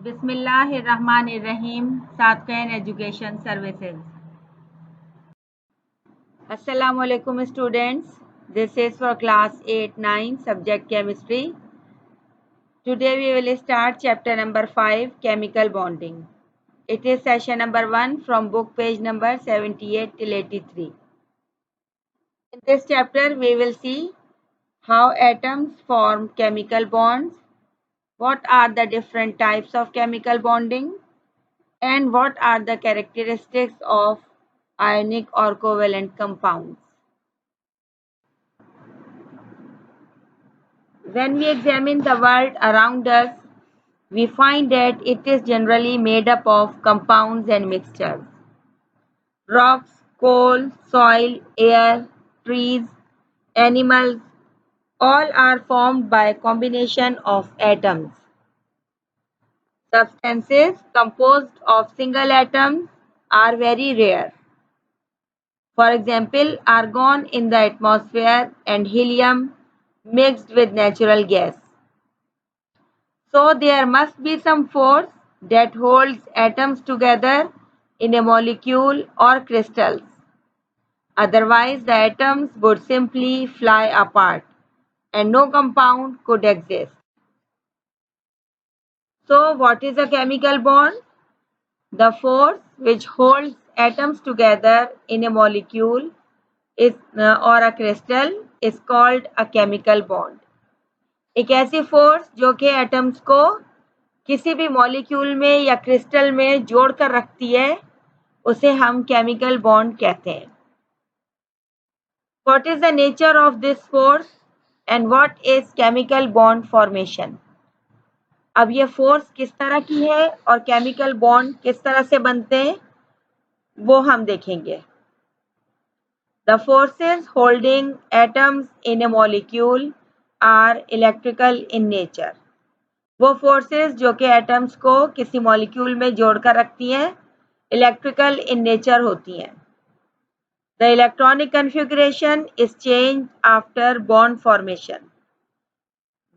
बिस्मिल्लाहिर्रहमानिर्रहीम। सातकैन education services. Assalamualaikum students. This is for class 8-9 subject chemistry. Today we will start chapter number 5 chemical bonding. It is session number 1 from book page number 78 till 83. In this chapter we will see how atoms form chemical bonds, what are the different types of chemical bonding, and what are the characteristics of ionic or covalent compounds. When we examine the world around us, we find that it is generally made up of compounds and mixtures. Rocks, coal, soil, air, trees, animals, all are formed by a combination of atoms. Substances composed of single atoms are very rare. For example, argon in the atmosphere and helium mixed with natural gas. So there must be some force that holds atoms together in a molecule or crystals. Otherwise, the atoms would simply fly apart and no compound could exist. So what is a chemical bond? The force which holds atoms together in a molecule or a crystal is called a chemical bond. एक ऐसी force जो कि atoms को किसी भी molecule में या crystal में जोड़कर रखती है उसे हम केमिकल बॉन्ड कहते हैं. What is the nature of this force and what is chemical bond formation? अब ये फोर्स किस तरह की है और केमिकल बॉन्ड किस तरह से बनते हैं वो हम देखेंगे. The forces holding atoms in a molecule are electrical in nature. वो फोर्सेस जो कि एटम्स को किसी मॉलिक्यूल में जोड़कर रखती हैं इलेक्ट्रिकल इन नेचर होती हैं. The electronic configuration is changed after bond formation.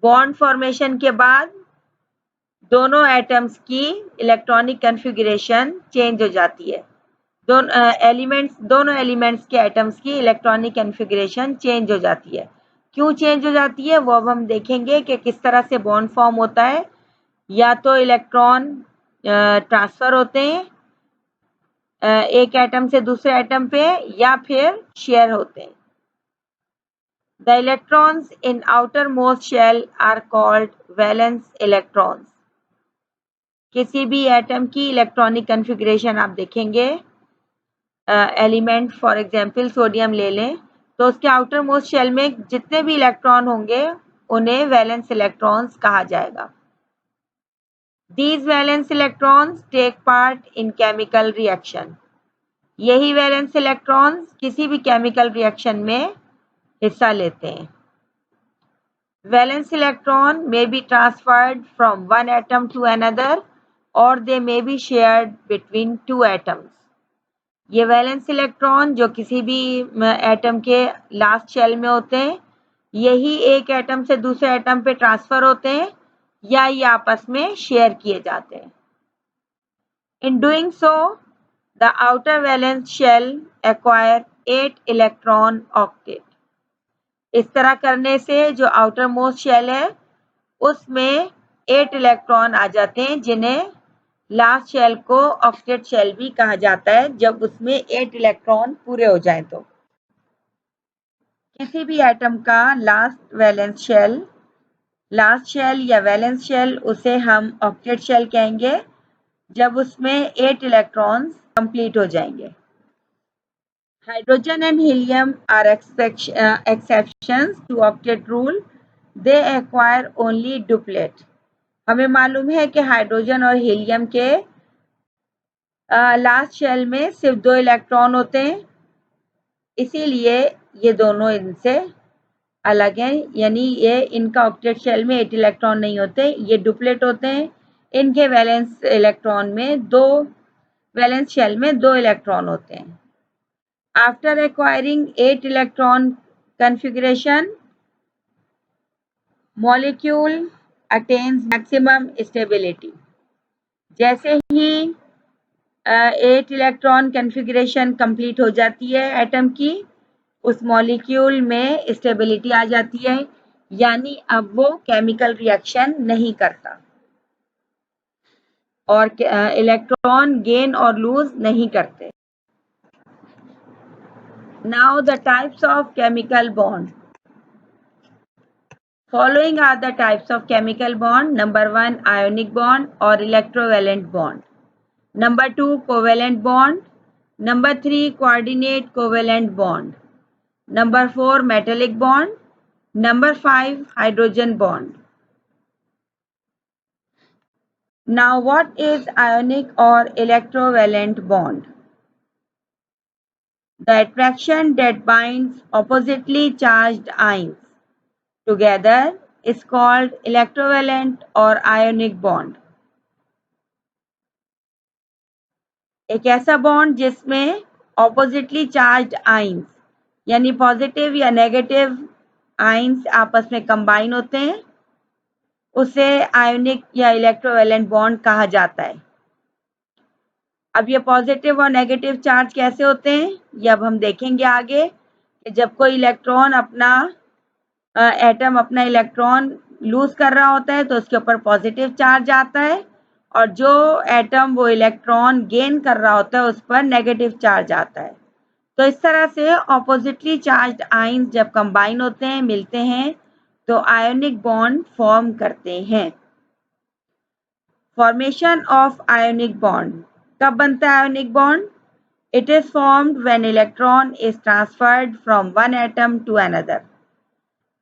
Bond formation के बाद दोनों एटम्स की इलेक्ट्रॉनिक कन्फिगरेशन चेंज हो जाती है. दोनों एलिमेंट्स के एटम्स की इलेक्ट्रॉनिक कन्फिगरेशन चेंज हो जाती है. क्यों चेंज हो जाती है वो अब हम देखेंगे कि किस तरह से बॉन्ड फॉर्म होता है. या तो इलेक्ट्रॉन ट्रांसफर होते हैं एक एटम से दूसरे एटम पे या फिर शेयर होते हैं. The electrons in outermost shell are called valence electrons. किसी भी एटम की इलेक्ट्रॉनिक कन्फिगरेशन आप देखेंगे एलिमेंट फॉर एग्जांपल सोडियम ले लें तो उसके आउटर मोस्ट शेल में जितने भी इलेक्ट्रॉन होंगे उन्हें वैलेंस इलेक्ट्रॉन्स कहा जाएगा. These valence electrons take part in chemical reaction. यही वैलेंस इलेक्ट्रॉन्स किसी भी केमिकल रिएक्शन में हिस्सा लेते हैं. Valence electron may be transferred from one atom to another or they may be shared between two atoms. ये वैलेंस इलेक्ट्रॉन जो किसी भी एटम के लास्ट शेल में होते हैं यही एक एटम से दूसरे एटम पे ट्रांसफर होते हैं या ये आपस में शेयर किए जाते हैं. In doing so, the outer valence shell acquire 8 electron octet. इस तरह करने से जो आउटर मोस्ट शेल है उसमें 8 इलेक्ट्रॉन आ जाते हैं जिन्हें लास्ट शेल को ऑक्टेट शेल भी कहा जाता है जब उसमें 8 इलेक्ट्रॉन पूरे हो जाएं. तो किसी भी एटम का लास्ट शेल या वैलेंस शेल उसे हम ऑक्टेट शेल कहेंगे जब उसमें 8 इलेक्ट्रॉन्स कंप्लीट हो जाएंगे. Hydrogen and helium are exceptions to octet rule. They acquire only duplet. हमें मालूम है कि हाइड्रोजन और हीलियम के लास्ट शेल में सिर्फ 2 इलेक्ट्रॉन होते हैं इसीलिए ये दोनों इनसे अलग हैं. यानी ये इनका ऑक्टेट शेल में 8 इलेक्ट्रॉन नहीं होते ये डुप्लेट होते हैं. इनके वैलेंस इलेक्ट्रॉन में वैलेंस शेल में 2 इलेक्ट्रॉन होते हैं. After acquiring 8 electron configuration molecule attains maximum stability. जैसे ही 8 इलेक्ट्रॉन कन्फिग्रेशन कंप्लीट हो जाती है एटम की, उस मॉलिक्यूल में स्टेबिलिटी आ जाती है, यानी अब वो केमिकल रिएक्शन नहीं करता और इलेक्ट्रॉन गेन और लूज नहीं करते। Now the types of chemical bond. Following are the types of chemical bond. Number 1, ionic bond or electrovalent bond. Number 2, covalent bond. Number 3, coordinate covalent bond. Number 4, metallic bond. Number 5, hydrogen bond. Now, what is ionic or electrovalent bond? The attraction that binds oppositely charged ions together is called electrovalent or ionic bond. एक ऐसा bond जिसमें oppositely charged ions यानी positive या negative ions आपस में combine होते हैं, उसे आयोनिक या इलेक्ट्रोवेलेंट बॉन्ड कहा जाता है। अब ये पॉजिटिव और नेगेटिव चार्ज कैसे होते हैं, ये अब हम देखेंगे आगे कि जब कोई इलेक्ट्रॉन अपना एटम अपना इलेक्ट्रॉन लूज कर रहा होता है तो उसके ऊपर पॉजिटिव चार्ज आता है, और जो एटम वो इलेक्ट्रॉन गेन कर रहा होता है उस पर नेगेटिव चार्ज आता है। तो इस तरह से ऑपोजिटली चार्ज्ड आयंस जब कंबाइन होते हैं, मिलते हैं, तो आयोनिक बॉन्ड फॉर्म करते हैं। फॉर्मेशन ऑफ आयोनिक बॉन्ड, कब बनता है ionic bond? It is formed when electron is transferred from one atom to another.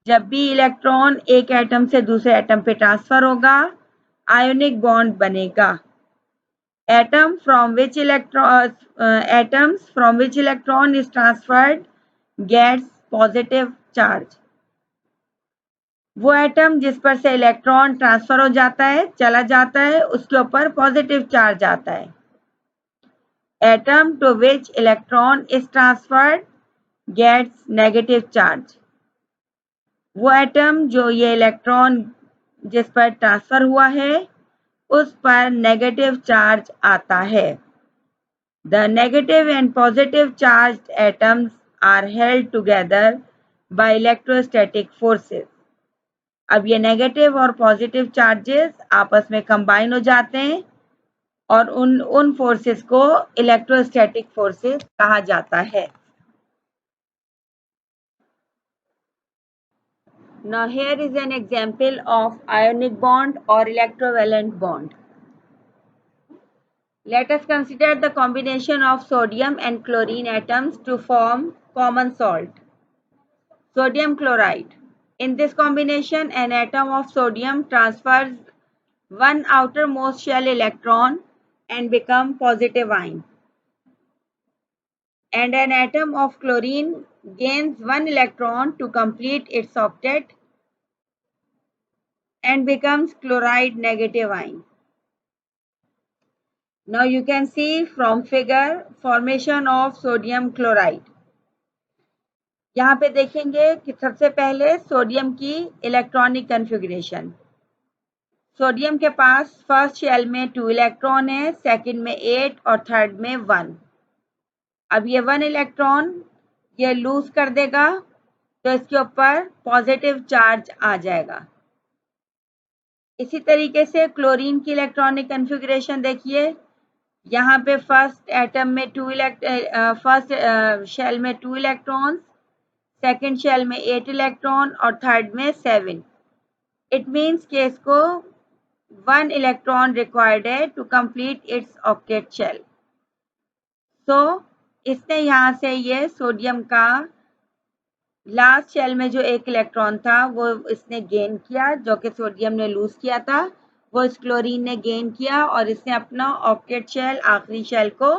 जब भी इलेक्ट्रॉन एक एटम से दूसरे एटम पे ट्रांसफर होगा, आयोनिक बॉन्ड बनेगा। atoms from which electron is transferred gets positive charge. वो एटम जिस पर से इलेक्ट्रॉन ट्रांसफर हो जाता है, चला जाता है, उसके ऊपर पॉजिटिव चार्ज आता है। Atom to which electron is transferred gets negative charge. वो एटम जो ये इलेक्ट्रॉन जिस पर ट्रांसफर हुआ है उस पर नेगेटिव चार्ज आता है। The negative and positive charged atoms are held together by electrostatic forces. अब ये नेगेटिव और पॉजिटिव चार्जेस आपस में कंबाइन हो जाते हैं और उन फोर्सेस को इलेक्ट्रोस्टैटिक फोर्सेस कहा जाता है। Now here is an example of ionic bond or electrovalent bond. Let us consider the combination of sodium and chlorine atoms to form common salt, sodium chloride. In this combination, an atom of sodium transfers one outermost shell electron and becomes positive ion, and an atom of chlorine gains one electron to complete its octet and becomes chloride negative ion. Now you can see from figure formation of sodium chloride. यहाँ पे देखेंगे कि सबसे पहले sodium की electronic configuration. Sodium के पास first shell में 2 electron है, सेकंड में 8 और थर्ड में 1। अब ये 1 इलेक्ट्रॉन ये लूज कर देगा तो इसके ऊपर पॉजिटिव चार्ज आ जाएगा। इसी तरीके से क्लोरीन की इलेक्ट्रॉनिक कन्फिग्रेशन देखिए, यहाँ पे फर्स्ट एटम में फर्स्ट शेल में 2 इलेक्ट्रॉन्स, सेकेंड शेल में 8 इलेक्ट्रॉन और थर्ड में 7। इट मीन्स कि इसको 1 इलेक्ट्रॉन रिक्वायर्ड है to complete its octet shell. So इसने यहाँ से ये सोडियम का लास्ट शेल में जो 1 इलेक्ट्रॉन था वो इसने गेन किया, जो कि सोडियम ने लूज किया था, वो इस क्लोरीन ने गेन किया और इसने अपना ऑक्टेट शेल आखिरी शेल को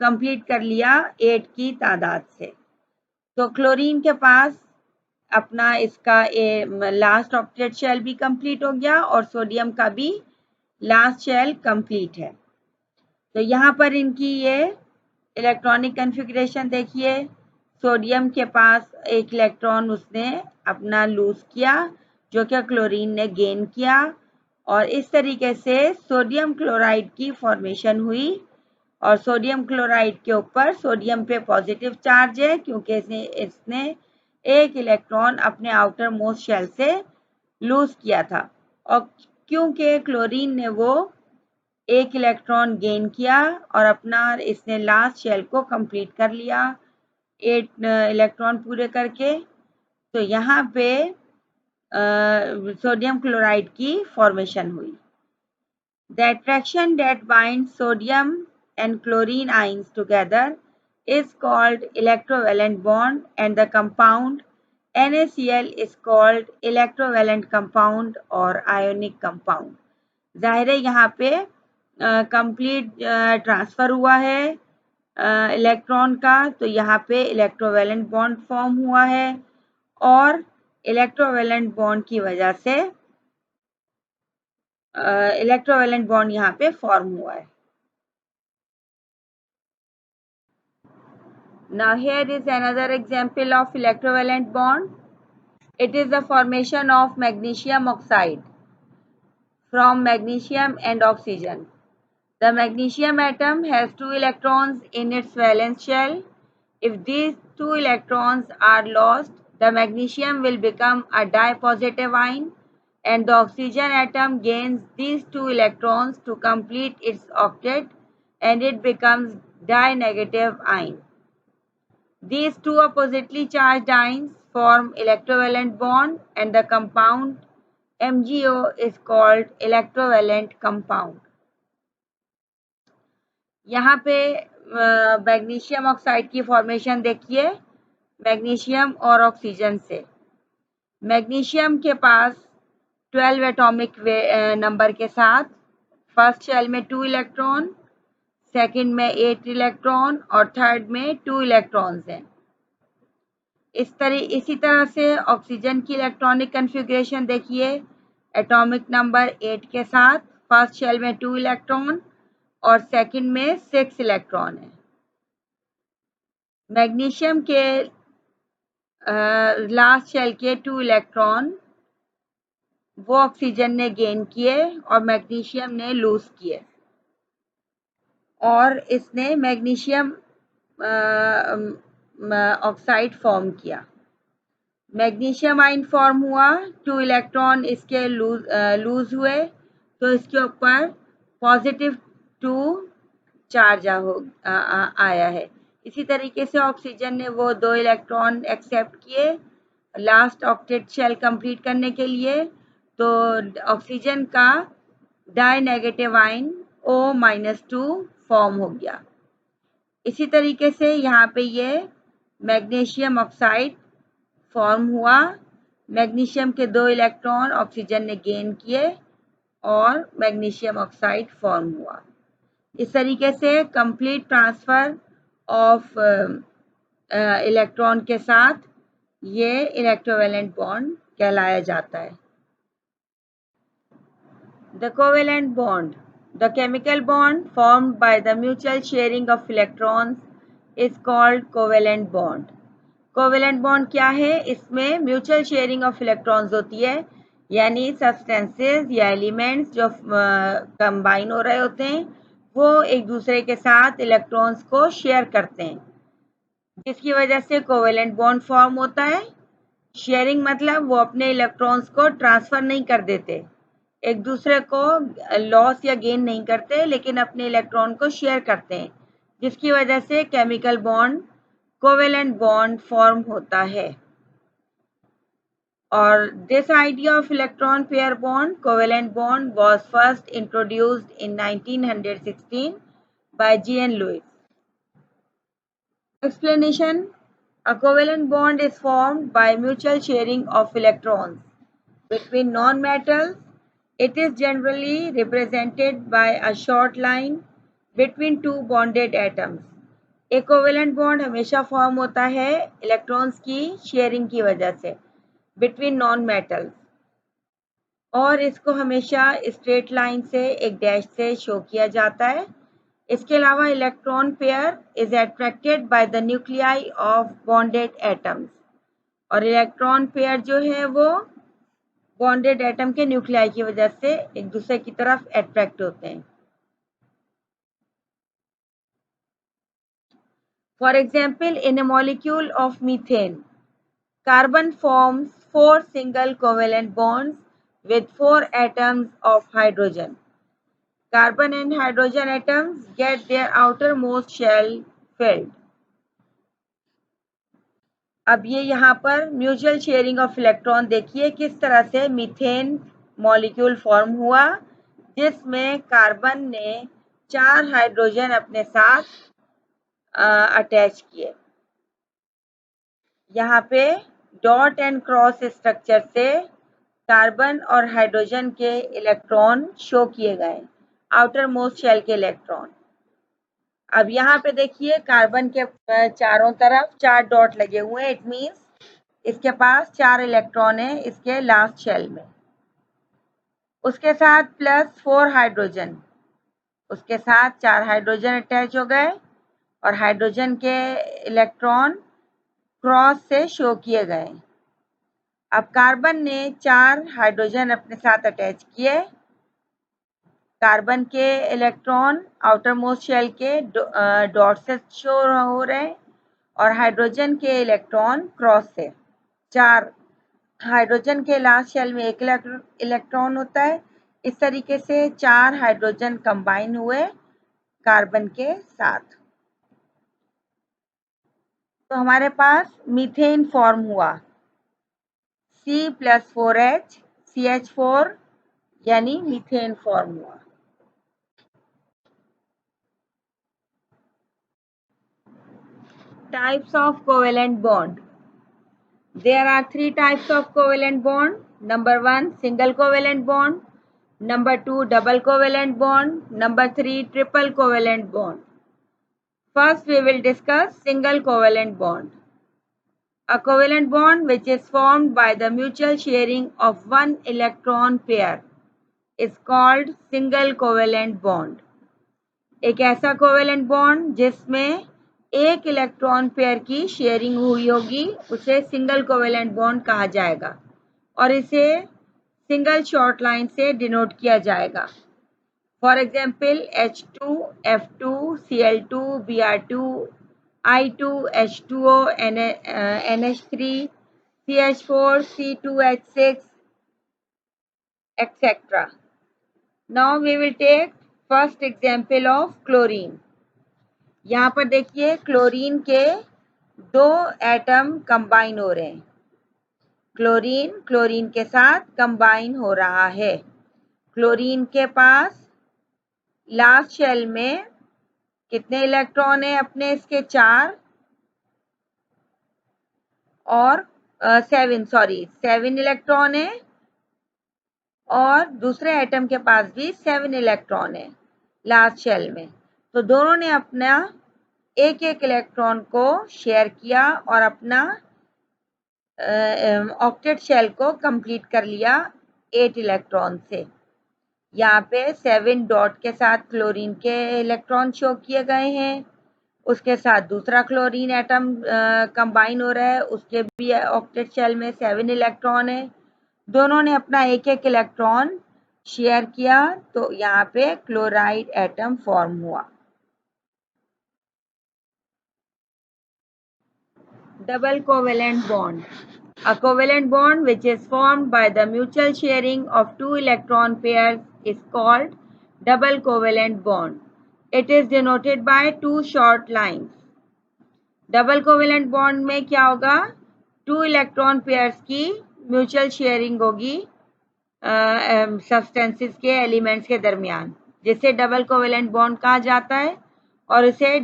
कंप्लीट कर लिया 8 की तादाद से। तो क्लोरीन के पास अपना इसका लास्ट ऑक्टेट शेल भी कंप्लीट हो गया और सोडियम का भी लास्ट शेल कंप्लीट है। तो यहाँ पर इनकी ये इलेक्ट्रॉनिक कन्फिग्रेशन देखिए, सोडियम के पास 1 इलेक्ट्रॉन उसने अपना लूज किया जो कि क्लोरीन ने गेन किया, और इस तरीके से सोडियम क्लोराइड की फॉर्मेशन हुई। और सोडियम क्लोराइड के ऊपर सोडियम पे पॉजिटिव चार्ज है क्योंकि इसने एक इलेक्ट्रॉन अपने आउटर मोस्ट शेल से लूज किया था, और क्योंकि क्लोरीन ने वो एक इलेक्ट्रॉन गेन किया और अपना इसने लास्ट शेल को कंप्लीट कर लिया 8 इलेक्ट्रॉन पूरे करके। तो यहाँ पे सोडियम क्लोराइड की फॉर्मेशन हुई। The attraction that binds sodium and chlorine ions together is called electrovalent bond, and the compound NaCl is called electrovalent compound or ionic compound. जाहिर है यहाँ पे कंप्लीट ट्रांसफर हुआ है इलेक्ट्रॉन का, तो यहाँ पे इलेक्ट्रोवेलेंट बॉन्ड फॉर्म हुआ है और इलेक्ट्रोवेलेंट बॉन्ड की वजह से इलेक्ट्रोवेलेंट बॉन्ड यहाँ पे फॉर्म हुआ है। Now here is another example of electrovalent bond. It is the formation of magnesium oxide from magnesium and oxygen. The magnesium atom has 2 electrons in its valence shell. If these 2 electrons are lost, the magnesium will become a di-positive ion, and the oxygen atom gains these 2 electrons to complete its octet, and it becomes di-negative ion. These two oppositely charged ions form electrovalent bond, and the compound MgO is called electrovalent compound. यहाँ पे magnesium oxide की formation देखिए magnesium और oxygen से। Magnesium के पास 12 atomic number के साथ first shell में 2 इलेक्ट्रॉन, सेकंड में 8 इलेक्ट्रॉन और थर्ड में 2 इलेक्ट्रॉन्स हैं। इसी तरह से ऑक्सीजन की इलेक्ट्रॉनिक कन्फिग्रेशन देखिए एटॉमिक नंबर 8 के साथ फर्स्ट शेल में 2 इलेक्ट्रॉन और सेकंड में 6 इलेक्ट्रॉन है। मैग्नीशियम के लास्ट शेल के 2 इलेक्ट्रॉन वो ऑक्सीजन ने गेन किए और मैग्नीशियम ने लूज किए और इसने मैग्नीशियम ऑक्साइड फॉर्म किया। मैग्नीशियम आयन फॉर्म हुआ, 2 इलेक्ट्रॉन इसके लूज हुए तो इसके ऊपर पॉजिटिव 2 चार्ज आया है। इसी तरीके से ऑक्सीजन ने वो 2 इलेक्ट्रॉन एक्सेप्ट किए लास्ट ऑक्टेट शेल कंप्लीट करने के लिए, तो ऑक्सीजन का die negative ion O-2 form हो गया। इसी तरीके से यहाँ पे ये मैग्नीशियम ऑक्साइड फॉर्म हुआ, मैग्नीशियम के 2 इलेक्ट्रॉन ऑक्सीजन ने गेन किए और मैग्नीशियम ऑक्साइड फॉर्म हुआ। इस तरीके से कंप्लीट ट्रांसफर ऑफ इलेक्ट्रॉन के साथ ये इलेक्ट्रोवेलेंट बॉन्ड कहलाया जाता है। The covalent bond, the chemical bond formed by the mutual sharing of electrons is called covalent bond. Covalent bond क्या है? इसमें म्यूचुअल शेयरिंग ऑफ इलेक्ट्रॉन्स होती है, यानी सब्सटेंसेस या एलिमेंट्स जो कंबाइन हो रहे होते हैं वो एक दूसरे के साथ इलेक्ट्रॉन्स को शेयर करते हैं, जिसकी वजह से कोवेलेंट बॉन्ड फॉर्म होता है। शेयरिंग मतलब वो अपने इलेक्ट्रॉन्स को ट्रांसफर नहीं कर देते, एक दूसरे को लॉस या गेन नहीं करते, लेकिन अपने इलेक्ट्रॉन को शेयर करते हैं, जिसकी वजह से chemical bond covalent bond form होता है। और this idea of electron pair bond covalent bond was first introduced in 1916 by G.N. Lewis. Explanation: a covalent bond is formed by mutual sharing of electrons between non-metals. It is generally represented by a short line between two bonded atoms. एक covalent bond हमेशा form होता है electrons की sharing की वजह से between non metals, और इसको हमेशा स्ट्रेट लाइन से एक डैश से शो किया जाता है। इसके अलावा electron pair is attracted by the nuclei of bonded atoms, और इलेक्ट्रॉन पेयर जो है वो बॉन्डेड एटम के न्यूक्लियाई की वजह से एक दूसरे की तरफ अट्रैक्ट होते हैं। For example, in a molecule of methane, carbon forms 4 single covalent bonds with 4 atoms of hydrogen. Carbon and hydrogen atoms get their outermost shell filled. अब ये यहाँ पर म्यूचुअल शेयरिंग ऑफ इलेक्ट्रॉन देखिए किस तरह से मीथेन मॉलिक्यूल फॉर्म हुआ, जिसमें कार्बन ने 4 हाइड्रोजन अपने साथ अटैच किए। यहाँ पे डॉट एंड क्रॉस स्ट्रक्चर से कार्बन और हाइड्रोजन के इलेक्ट्रॉन शो किए गए, आउटर मोस्ट शेल के इलेक्ट्रॉन। अब यहाँ पे देखिए कार्बन के चारों तरफ 4 डॉट लगे हुए हैं, इट मीन्स इसके पास 4 इलेक्ट्रॉन है इसके लास्ट शेल में। उसके साथ प्लस 4 हाइड्रोजन, उसके साथ 4 हाइड्रोजन अटैच हो गए और हाइड्रोजन के इलेक्ट्रॉन क्रॉस से शो किए गए। अब कार्बन ने 4 हाइड्रोजन अपने साथ अटैच किए, कार्बन के इलेक्ट्रॉन आउटर मोस्ट शेल के डॉट से शो हो रहे और हाइड्रोजन के इलेक्ट्रॉन क्रॉस से। 4 हाइड्रोजन के लास्ट शेल में 1 इलेक्ट्रॉन होता है। इस तरीके से 4 हाइड्रोजन कंबाइन हुए कार्बन के साथ, तो हमारे पास मीथेन फॉर्म हुआ, C+4H CH4 यानी मीथेन फॉर्म हुआ। Types of covalent bond. There are 3 types of covalent bond. Number 1, single covalent bond. Number 2, double covalent bond. Number 3, triple covalent bond. First, we will discuss single covalent bond. A covalent bond which is formed by the mutual sharing of one electron pair is called single covalent bond. एक ऐसा covalent bond जिसमें एक electron pair की sharing हुई होगी उसे single covalent bond कहा जाएगा और इसे सिंगल शॉर्ट लाइन से डिनोट किया जाएगा। For example H2 F2 Cl2 Br2 I2 H2O NH3 CH4 C2H6 etc. Now we will take first example of chlorine. यहाँ पर देखिए क्लोरीन के 2 एटम कंबाइन हो रहे हैं, क्लोरीन क्लोरीन के साथ कंबाइन हो रहा है। क्लोरीन के पास लास्ट शेल में कितने इलेक्ट्रॉन है अपने, इसके 4 और 7 इलेक्ट्रॉन है और दूसरे एटम के पास भी 7 इलेक्ट्रॉन है लास्ट शेल में। तो दोनों ने अपना एक इलेक्ट्रॉन को शेयर किया और अपना ऑक्टेट शेल को कंप्लीट कर लिया 8 इलेक्ट्रॉन से। यहाँ पे 7 डॉट के साथ क्लोरीन के इलेक्ट्रॉन शो किए गए हैं, उसके साथ दूसरा क्लोरीन एटम कंबाइन हो रहा है, उसके भी ऑक्टेट शेल में 7 इलेक्ट्रॉन है। दोनों ने अपना एक इलेक्ट्रॉन शेयर किया तो यहाँ पे क्लोराइड एटम फॉर्म हुआ। Double covalent bond. A covalent bond which is formed by the mutual sharing of 2 electron pairs is called double covalent bond. It is denoted by 2 short lines. Double covalent bond में क्या होगा, 2 electron pairs की mutual sharing होगी substances के elements के दरमियान, जिसे double covalent bond कहा जाता है और इसे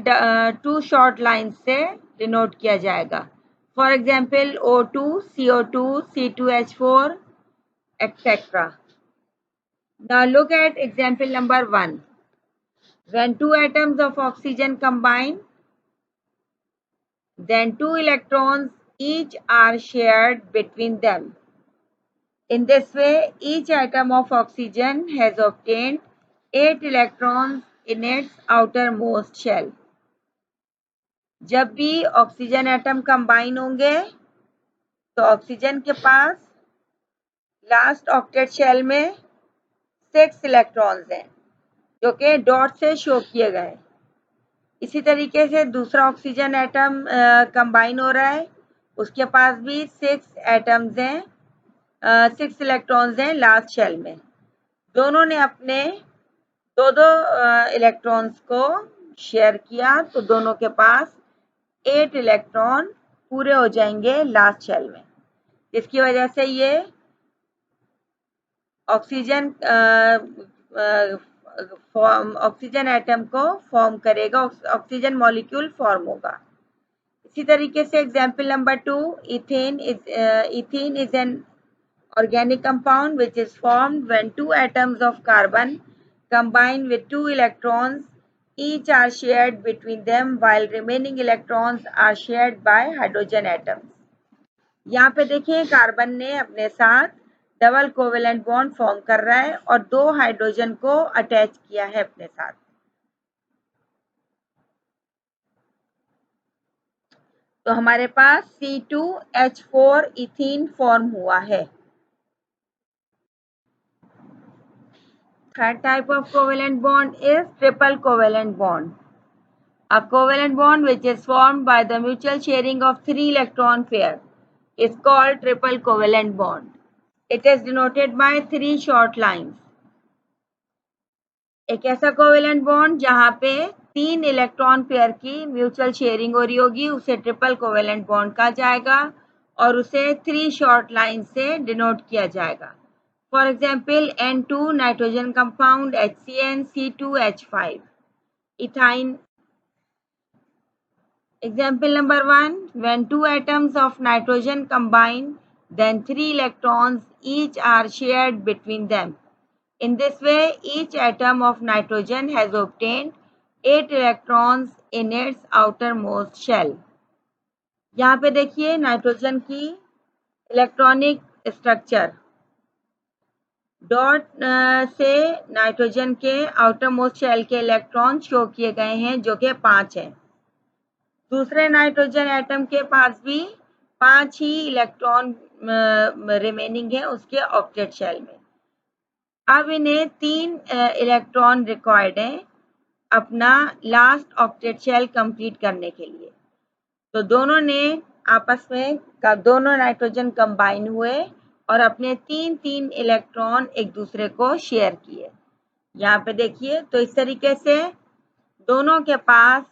2 शॉर्ट लाइंस से डिनोट किया जाएगा। For example O2 CO2 C2H4 etc. Now look at example number 1. When 2 atoms of oxygen combine, then 2 electrons each are shared between them. In this way, each atom of oxygen has obtained 8 electrons in its outermost shell. जब भी oxygen atom combine होंगे तो oxygen के पास last octet shell में 6 electrons हैं जो कि dot से शो किए गए। इसी तरीके से दूसरा ऑक्सीजन एटम कंबाइन हो रहा है, उसके पास भी 6 एटम्स हैं, 6 इलेक्ट्रॉन्स हैं लास्ट शेल में। दोनों ने अपने दो इलेक्ट्रॉन्स को शेयर किया तो दोनों के पास 8 इलेक्ट्रॉन पूरे हो जाएंगे लास्ट शेल में, जिसकी वजह से ये ऑक्सीजन एटम को फॉर्म करेगा, ऑक्सीजन मॉलिक्यूल फॉर्म होगा। इसी तरीके से example number 2, ethane is an organic compound which is formed when 2 atoms of carbon combine with 2 electrons, each are shared between them while remaining electrons are shared by hydrogen atoms। यहाँ पे देखिए carbon ने अपने साथ double covalent bond form कर रहा है और 2 हाइड्रोजन को अटैच किया है अपने साथ। तो हमारे पास C2H4 इथीन फॉर्म हुआ है। Third type of covalent bond is triple covalent bond. A covalent bond which is formed by the mutual sharing of 3 electron pair is called triple covalent bond. It is denoted by 3 short lines. एक ऐसा covalent bond जहां पे 3 electron pair की mutual sharing हो रही होगी उसे triple covalent bond कहा जाएगा और उसे 3 शॉर्ट लाइन से डिनोट किया जाएगा। For example, N2 nitrogen compound HCN C2H5 ethyne. Example number 1, when 2 atoms of nitrogen combine, then 3 electrons each are shared between them. In this way, each atom of nitrogen has obtained 8 electrons in its outermost shell. यहाँ पे देखिए nitrogen की electronic structure, dot से nitrogen के outer most shell के electron show किए गए हैं जो कि 5 हैं। दूसरे नाइट्रोजन एटम के पास भी 5 ही इलेक्ट्रॉन रिमेनिंग है उसके ऑक्टेट शेल में। अब इन्हें 3 इलेक्ट्रॉन रिक्वायर्ड हैं अपना लास्ट ऑक्टेट शेल कंप्लीट करने के लिए। तो दोनों ने आपस में दोनों नाइट्रोजन कंबाइन हुए और अपने 3 इलेक्ट्रॉन एक दूसरे को शेयर किए। यहाँ पे देखिए तो इस तरीके से दोनों के पास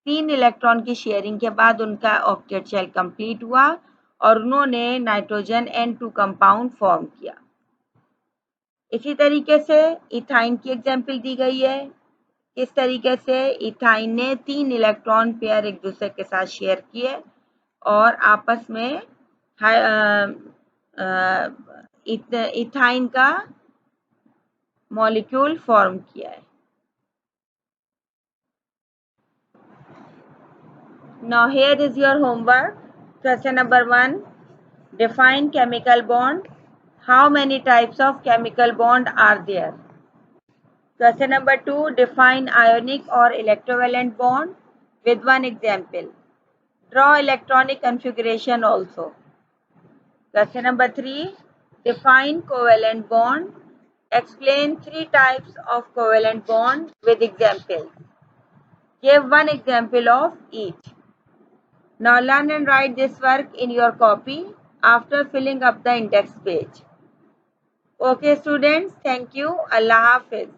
3 इलेक्ट्रॉन की शेयरिंग के बाद उनका ऑक्टेट शेल कंप्लीट हुआ और उन्होंने नाइट्रोजन N2 कंपाउंड फॉर्म किया। इसी तरीके से इथाइन की एग्जाम्पल दी गई है। इस तरीके से इथाइन ने 3 इलेक्ट्रॉन पेयर एक दूसरे के साथ शेयर किए और आपस में इथाइन का मॉलिक्यूल फॉर्म किया है। Now here is your homework. Question number 1. Define chemical bond. How many types of chemical bond are there? Question number 2. Define ionic or electrovalent bond with one example. Draw electronic configuration also. Question number 3. Define covalent bond. Explain 3 types of covalent bond with examples. Give one example of each. Now learn and write this work in your copy after filling up the index page. Okay students, thank you. Allah Hafiz.